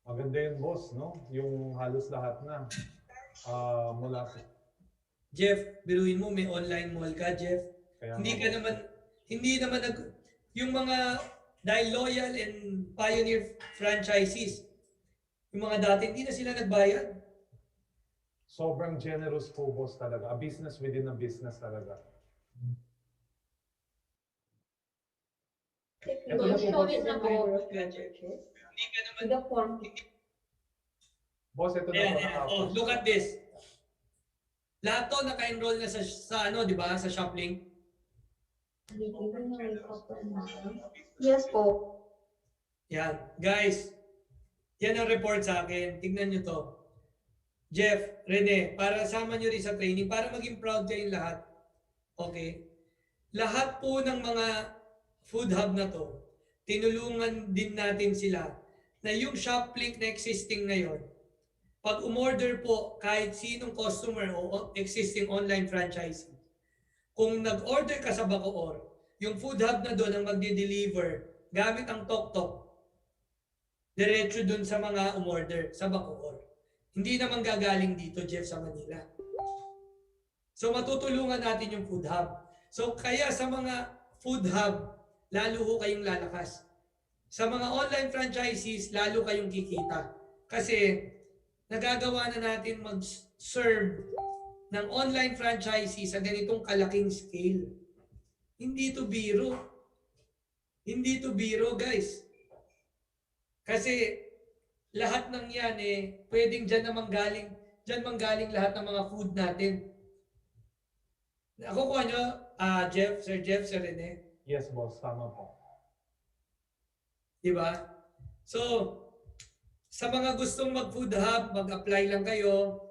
Maganda yun, boss, no? Yung halos lahat na mula sa... Jeff, biruin mo, may online mall ka, Jeff. Kaya hindi naman yung mga, dahil loyal and pioneer franchises, yung mga dati, hindi na sila nagbayad. Sobrang generous po, boss, talaga. A business within a business talaga. Ito na po, Show boss. it na po. Hindi ka naman, The form. Boss, ito na ayan, po. ayan. Oh, look at this. Lahat to naka-enroll na sa ano, di ba? Sa ShopLink. Yes po. Yan. Guys, yan ang report sa akin. Tignan nyo to. Jeff, Rene, para sama nyo rin sa training, para maging proud kayong lahat. Okay? Lahat po ng mga food hub na to, tinulungan din natin sila na yung shop link na existing ngayon, pag umorder po kahit sinong customer o existing online franchisee, kung nag-order ka sa Bacoor, yung food hub na doon ang magdi-deliver gamit ang tok-tok, diretso doon sa mga umorder sa Bacoor. Hindi naman gagaling dito, Jeff, sa Manila. So matutulungan natin yung food hub. So kaya sa mga food hub, lalo ho kayong lalakas. Sa mga online franchisees, lalo kayong kikita. Kasi nagagawa na natin mag-serve ng online franchisee sa ganitong kalaking scale. Hindi to biro. Hindi to biro, guys. Kasi lahat ng yan pwedeng dyan manggaling lahat ng mga food natin. Ako ko Jeff, Sir Rene. Yes, boss. Tama po. Diba? So, sa mga gustong mag-food hub, mag-apply lang kayo.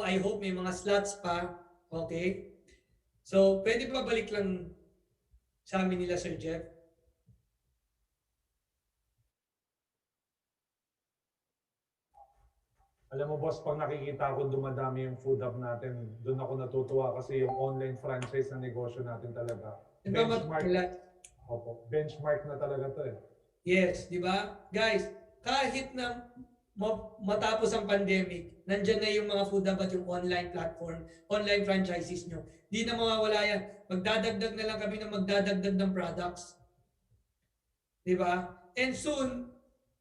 I hope may mga slots pa. Okay? So, pwede pa balik lang sa amin nila, Sir Jeff? Alam mo, boss, pag nakikita ko dumadami yung food hub natin, doon ako natutuwa kasi yung online franchise na negosyo natin talaga. Benchmark na talaga to eh. Yes, di ba? Guys, kahit na matapos ang pandemic, nandyan na yung mga food hub at yung online platform, online franchises nyo. Di na mawawala yan. Magdadagdag na lang kami ng magdadagdag ng products. Di ba? And soon,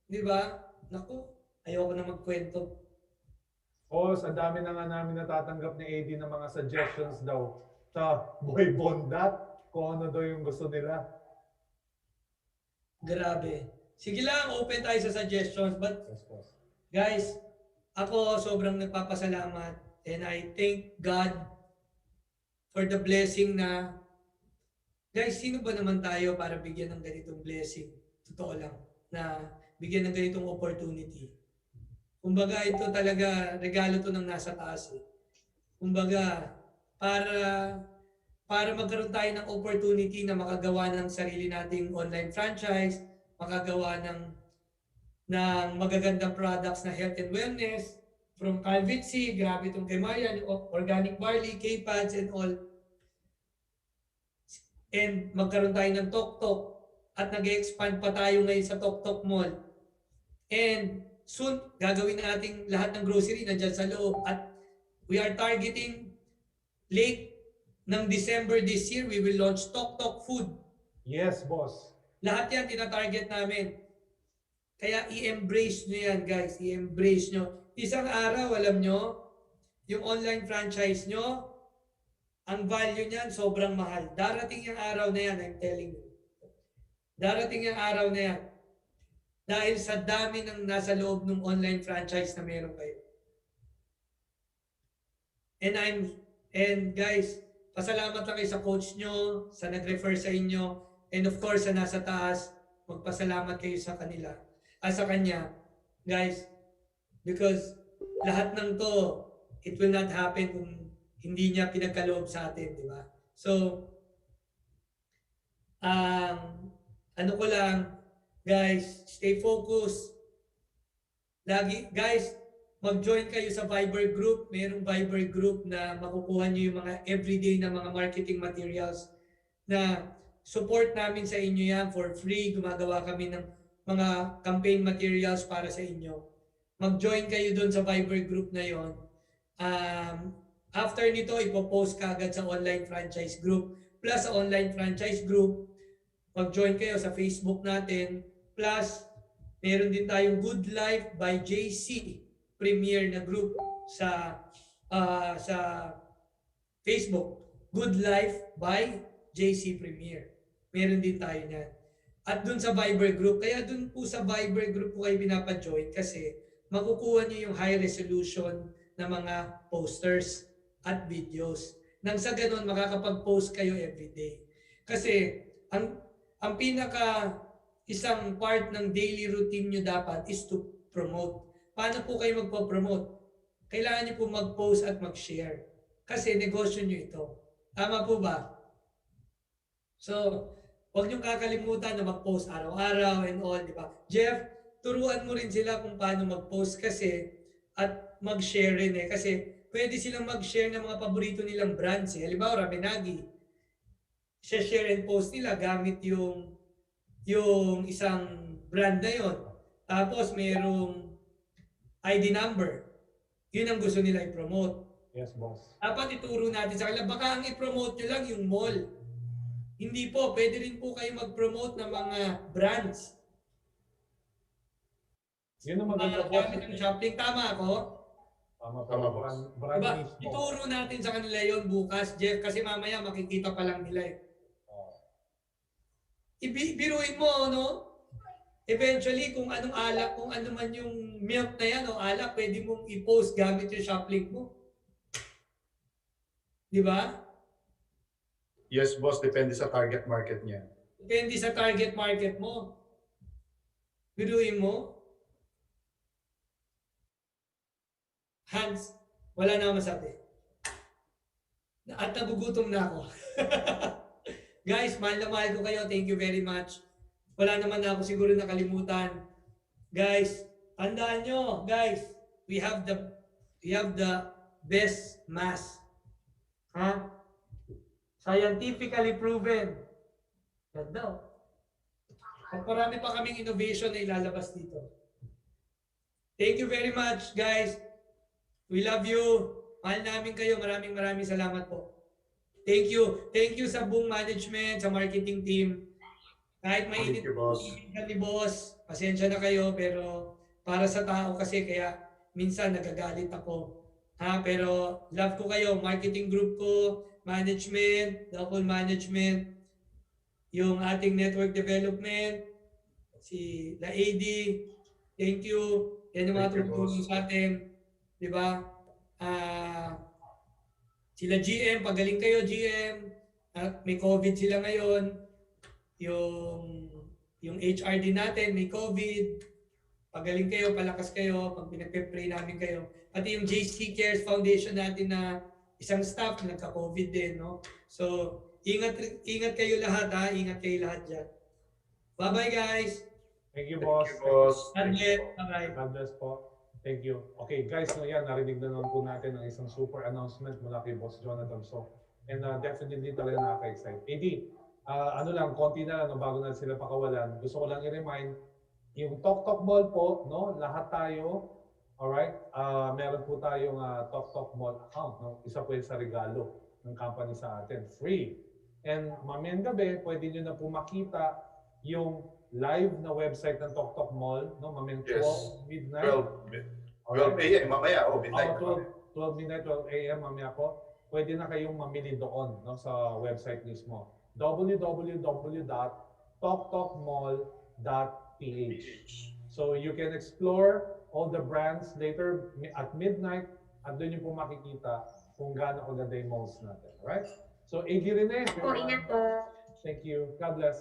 di ba? Naku, ayoko na magkwento. Boss, ang dami na nga namin natatanggap ni AD ng mga suggestions daw sa Boy Bondat kung ano daw yung gusto nila. Grabe. Sige lang, open tayo sa suggestions. But Yes, boss. guys, ako sobrang nagpapasalamat and I thank God for the blessing na, guys, sino ba naman tayo para bigyan ng ganitong blessing? Totoo lang, na bigyan ng ganitong opportunity. Kumbaga, ito talaga, regalo to ng nasa taas. Kumbaga, para magkaroon tayo ng opportunity na makagawa ng sarili nating online franchise, makagawa ng magagandang products na health and wellness, from Calvitsi, grabe itong kay Marian, organic barley, K-Pads and all. And magkaroon tayo ng Tok-Tok at nag-expand pa tayo ngayon sa Tok-Tok Mall. And soon, gagawin natin lahat ng grocery nandyan sa loob. At we are targeting late ng December this year, we will launch Tok-Tok Food. Yes, boss. Lahat yan tina-target namin. Kaya i-embrace nyo yan, guys. I-embrace nyo. Isang araw, alam nyo, yung online franchise nyo, ang value niyan sobrang mahal. Darating yung araw na yan, I'm telling you. Darating yung araw na yan. Dahil sa dami ng nasa loob ng online franchise na meron kayo. And guys, pasalamat lang kayo sa coach nyo, sa nag-refer sa inyo, and of course sa nasa taas, magpasalamat kayo sa kanila. Sa kanya, guys, because lahat ng to, it will not happen kung hindi niya pinagkaloob sa atin, di ba? So, ano ko lang, guys, stay focused. Guys, mag-join kayo sa Viber group. Mayroong Viber group na makukuha niyo yung mga everyday na mga marketing materials na support namin sa inyo yan for free. Gumagawa kami ng mga campaign materials para sa inyo. Mag-join kayo doon sa Viber group na yon. After nito, ipopost ka agad sa online franchise group. Plus sa online franchise group, mag-join kayo sa Facebook natin. Plus, meron din tayong Good Life by JC Premier na group sa Facebook. Good Life by JC Premier. Meron din tayo niyan. At dun sa Viber group, kaya dun po sa Viber group po kayo pinapa-join kasi makukuha niyo yung high resolution na mga posters at videos. Nang sa ganun, makakapag-post kayo everyday. Kasi ang pinaka isang part ng daily routine nyo dapat is to promote. Paano po kayo magpo-promote? Kailangan nyo po mag-post at mag-share. Kasi negosyo nyo ito. Tama po ba? So, huwag nyo kakalimutan na mag-post araw-araw and all, di ba? Jeff, turuan mo rin sila kung paano mag-post kasi at mag-share rin eh. Kasi pwede silang mag-share ng mga paborito nilang brands eh. Halimbawa, Raminagi. Share and post nila gamit yung isang brand na yon. Tapos mayroong ID number. Yun ang gusto nila i-promote. Yes, boss. Dapat ituro natin sa kanila. Baka ang i-promote nyo lang yung mall. Hindi po, pwede rin po kayo mag-promote ng mga brands. Yun ang maganda, boss. Gamit ng shopping. Tama ako? Tama po. Tama, boss. Brand Diba? mismo. Ituro natin sa kanila yon bukas, Jeff, kasi mamaya makikita pa lang nila eh. Oh. Biruin mo, no? Eventually, kung anong alak, kung ano man yung milk na yan o alak, pwede mong i-post gamit yung shop link mo. Di ba? Yes, boss, depende sa target market niya. Depende sa target market mo. Biruin mo. Hans, wala na akong masabi. At nagugutom na ako. Guys, mahal na mahal ko kayo. Thank you very much. Wala naman na ako siguro nakalimutan. Guys, tandaan nyo, guys, we have the best mask. Ha? Scientifically proven. Ganda. At marami pa kaming innovation na ilalabas dito. Thank you very much, guys. We love you. Mahal namin kayo. Maraming salamat po. Thank you. Thank you sa buong management, sa marketing team. Kahit mainit Thank you, boss. ni boss, pasensya na kayo, pero para sa tao kasi kaya minsan nagagalit ako. Ha, pero love ko kayo, marketing group ko, management, the whole management, yung ating network development, si La AD, thank you. Yan yung mga Thank you, tumutulong boss. sa atin, di ba? Sila GM, pagaling kayo GM, at may COVID sila ngayon, yung HR din natin, may COVID, pagaling kayo, palakas kayo, pag pinagpe-pray namin kayo. Pati yung JC Cares Foundation natin na isang staff na nagka-COVID din, no? So, ingat kayo lahat ha, ingat kayo lahat dyan. Bye-bye guys! Thank you, Thank boss. you, boss. God Thank you, bless. po. Bye-bye. God bless po. Thank you. Okay, guys, no, yan, narinig na naman po natin ang isang super announcement mula kay Boss Jonathan. So, and definitely talaga nakaka-excite. AD, ano lang, konti na lang, no, bago na sila pakawalan. Gusto ko lang i-remind, yung Tok Tok Mall po, no, lahat tayo, alright, meron po tayong Tok Tok Mall account, no? Isa po yun sa regalo ng company sa atin, free. And mamayang gabi, pwede nyo na po makita yung live na website ng Tok Tok Mall, no? Mamayang Yes. 12 midnight. 12 a.m. mamaya. Midnight. 12 midnight, 12 a.m. mamaya po. Pwede na kayong mamili doon, no, sa website mismo. www.toktokmall.ph. So you can explore all the brands later at midnight at doon yung po makikita kung gaano kaganda yung malls natin. Alright? So, Iggy Rene, Po, ingat po. thank you. God bless.